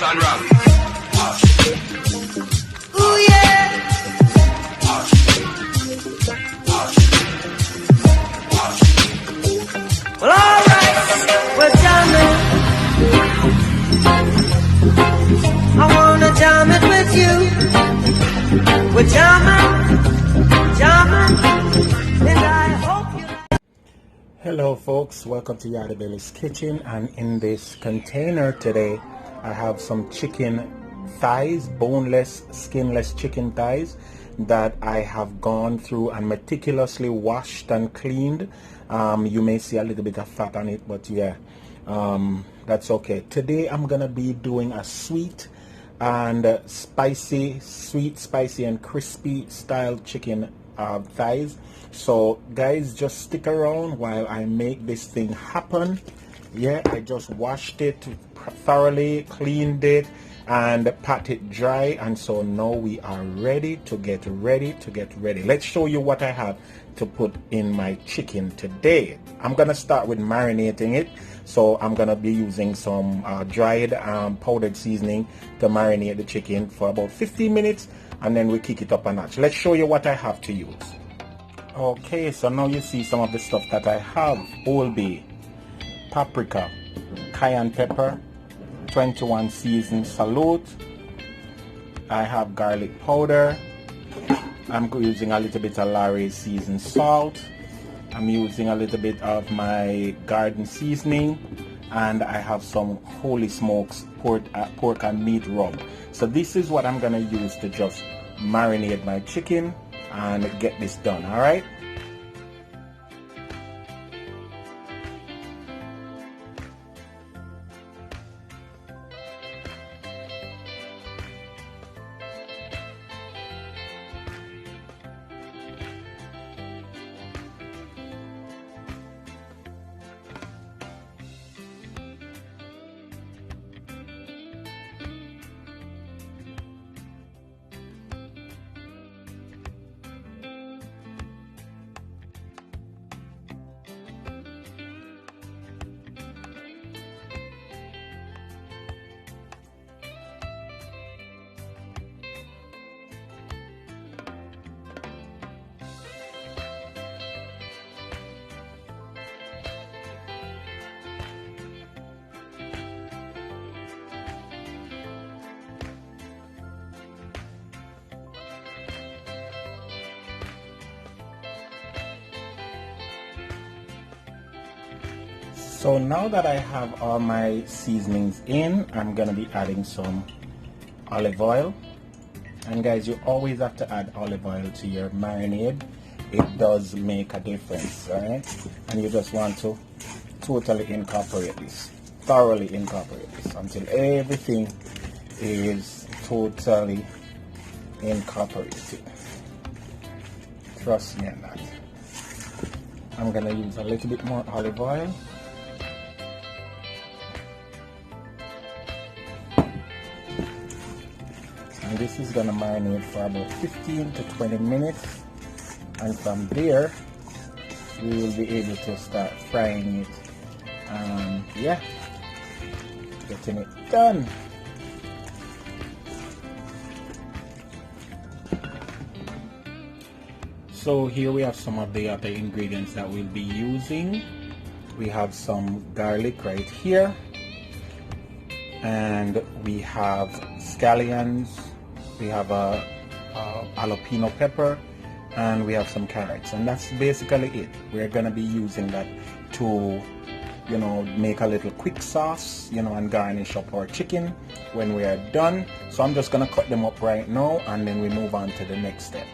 and rum. Ooh yeah. Well, alright, we're jamming. I wanna jam it with you. We're jamming, and I hope you like. Hello folks, welcome to Yardie's Kitchen, and in this container today I have some chicken thighs, boneless, skinless chicken thighs that I have gone through and meticulously washed and cleaned. You may see a little bit of fat on it, but yeah, that's okay. Today I'm gonna be doing a sweet and spicy, spicy and crispy style chicken thighs. So guys, just stick around while I make this thing happen. Yeah, I just washed it thoroughly, cleaned it and pat it dry, and so now we are ready to get ready. Let's show you what I have to put in my chicken today. I'm gonna start with marinating it. So I'm gonna be using some dried powdered seasoning to marinate the chicken for about 15 minutes, and then we kick it up a notch. Let's show you what I have to use. Okay, so now you see some of the stuff that I have. Old Bay, paprika, cayenne pepper, 21 seasoned salute. I have garlic powder. I'm using a little bit of Larry's seasoned salt. I'm using a little bit of my garden seasoning, and I have some Holy Smokes pork and meat rub. So this is what I'm gonna use to just marinate my chicken and get this done. All right. So now that I have all my seasonings in, I'm gonna be adding some olive oil. And guys, you always have to add olive oil to your marinade. It does make a difference, right? And you just want to totally incorporate this, thoroughly incorporate this until everything is totally incorporated. Trust me on that. I'm gonna use a little bit more olive oil. And this is gonna marinate for about 15 to 20 minutes, and from there we will be able to start frying it. Yeah, getting it done. So here we have some of the other ingredients that we'll be using. We have some garlic right here, and we have scallions. We have a jalapeno pepper, and we have some carrots, and that's basically it. We're gonna be using that to, you know, make a little quick sauce, you know, and garnish up our chicken when we are done. So I'm just gonna cut them up right now, and then we move on to the next step.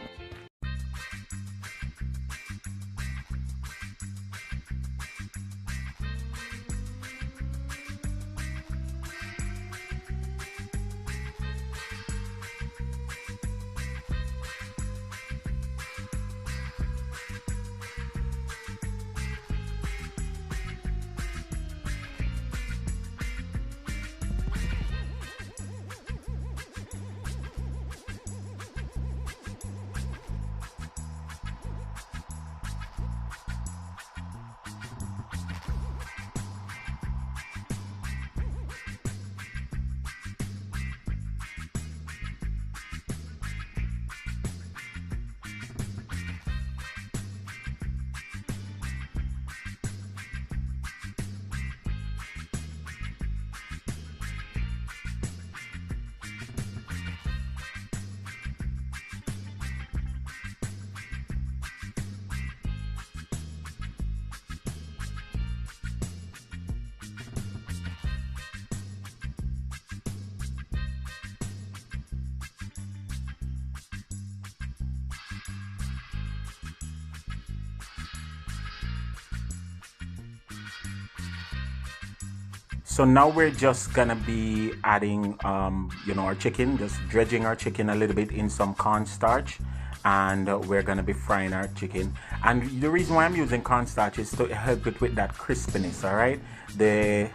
So now we're just gonna be adding, our chicken, just dredging our chicken a little bit in some cornstarch, and we're gonna be frying our chicken. And the reason why I'm using cornstarch is to help it with that crispiness. All right. The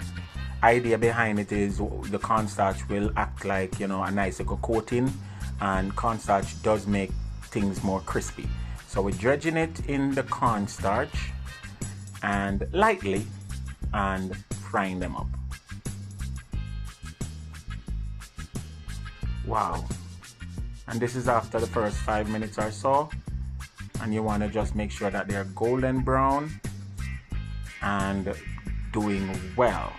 idea behind it is the cornstarch will act like a nice little coating, and cornstarch does make things more crispy. So we're dredging it in the cornstarch and lightly and frying them up. Wow. And this is after the first 5 minutes or so, and you want to just make sure that they're golden brown and doing well.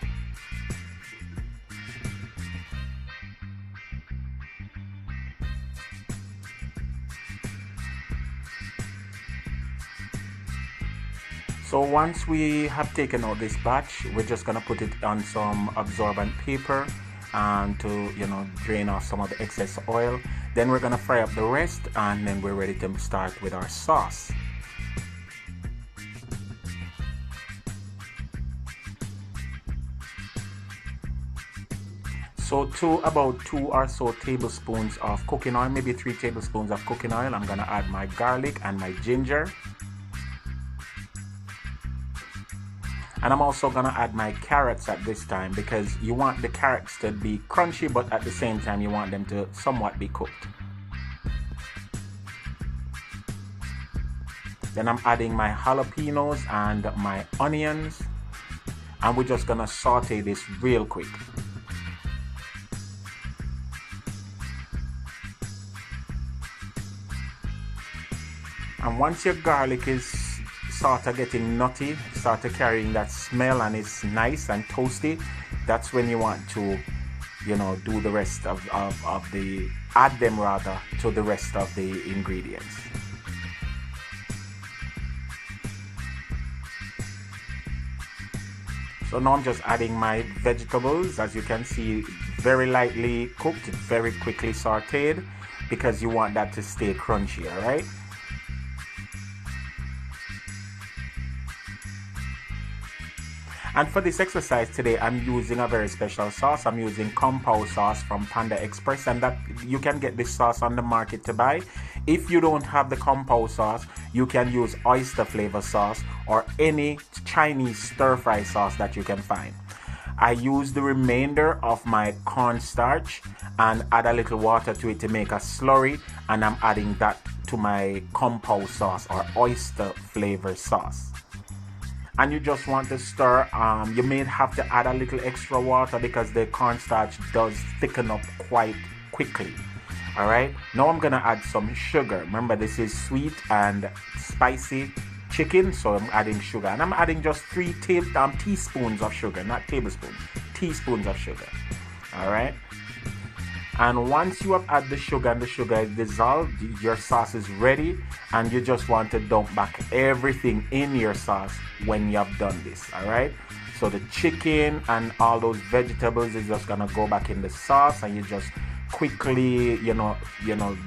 So once we have taken out this batch, we're just gonna put it on some absorbent paper to drain off some of the excess oil. Then we're gonna fry up the rest, and then we're ready to start with our sauce. So about 2 or so tablespoons of cooking oil, maybe 3 tablespoons of cooking oil, I'm gonna add my garlic and my ginger. And I'm also gonna add my carrots at this time, because you want the carrots to be crunchy, but at the same time you want them to somewhat be cooked. Then I'm adding my jalapenos and my onions, and we're just gonna saute this real quick. And once your garlic is sort of getting nutty, start carrying that smell, and it's nice and toasty, that's when you want to do the rest of the add them rather to the rest of the ingredients. So now I'm just adding my vegetables. As you can see, very lightly cooked, very quickly sauteed, because you want that to stay crunchy. All right. And for this exercise today, I'm using a very special sauce. I'm using compound sauce from Panda Express, and that you can get this sauce on the market to buy. If you don't have the compound sauce, you can use oyster flavor sauce or any Chinese stir-fry sauce that you can find. I use the remainder of my cornstarch and add a little water to it to make a slurry, and I'm adding that to my compound sauce or oyster flavor sauce. And you just want to stir. You may have to add a little extra water because the cornstarch does thicken up quite quickly. All right. Now I'm gonna add some sugar. Remember, this is sweet and spicy chicken, so I'm adding sugar, and I'm adding just 3 teaspoons of sugar, not tablespoons, teaspoons of sugar. All right. And once you have added the sugar and the sugar is dissolved, your sauce is ready, and you just want to dump back everything in your sauce when you have done this. All right. So the chicken and all those vegetables is just gonna go back in the sauce, and you just quickly,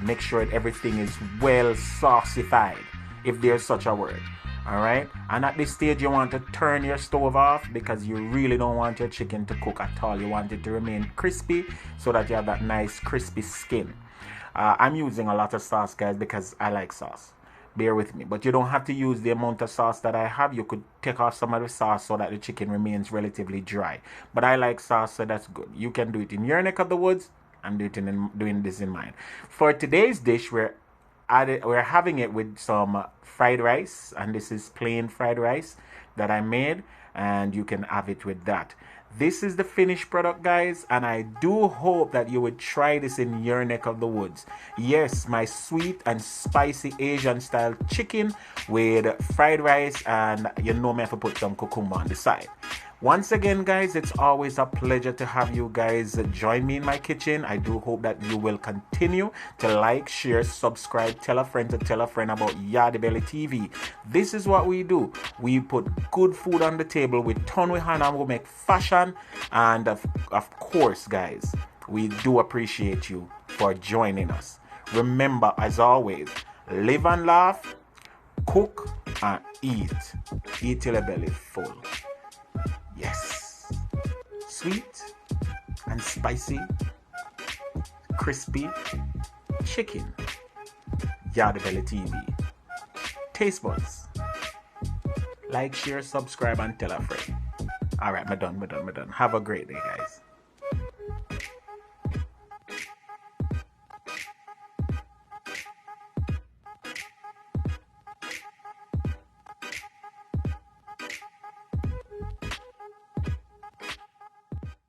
make sure that everything is well saucified, if there's such a word. All right. And at this stage, you want to turn your stove off, because you really don't want your chicken to cook at all. You want it to remain crispy so that you have that nice crispy skin. I'm using a lot of sauce, guys, because I like sauce. Bear with me. But you don't have to use the amount of sauce that I have. You could take off some of the sauce so that the chicken remains relatively dry. But I like sauce, so that's good. You can do it in your neck of the woods. I'm doing this in mine. For today's dish, we're having it with some fried rice, and this is plain fried rice that I made, and you can have it with that. This is the finished product, guys, and I do hope that you would try this in your neck of the woods. Yes, my sweet and spicy Asian style chicken with fried rice, and me have to put some cucumber on the side. Once again, guys, it's always a pleasure to have you guys join me in my kitchen. I do hope that you will continue to like, share, subscribe, tell a friend to tell a friend about Yardie Belly TV. This is what we do. We put good food on the table. We turn with hand and we make fashion. And of course, guys, we do appreciate you for joining us. Remember, as always, live and laugh, cook and eat. Eat till your belly full. Yes. sweet and spicy, crispy chicken. Yardie Belly TV. Taste buds. Like, share, subscribe, and tell a friend. Alright, me done. Have a great day, guys.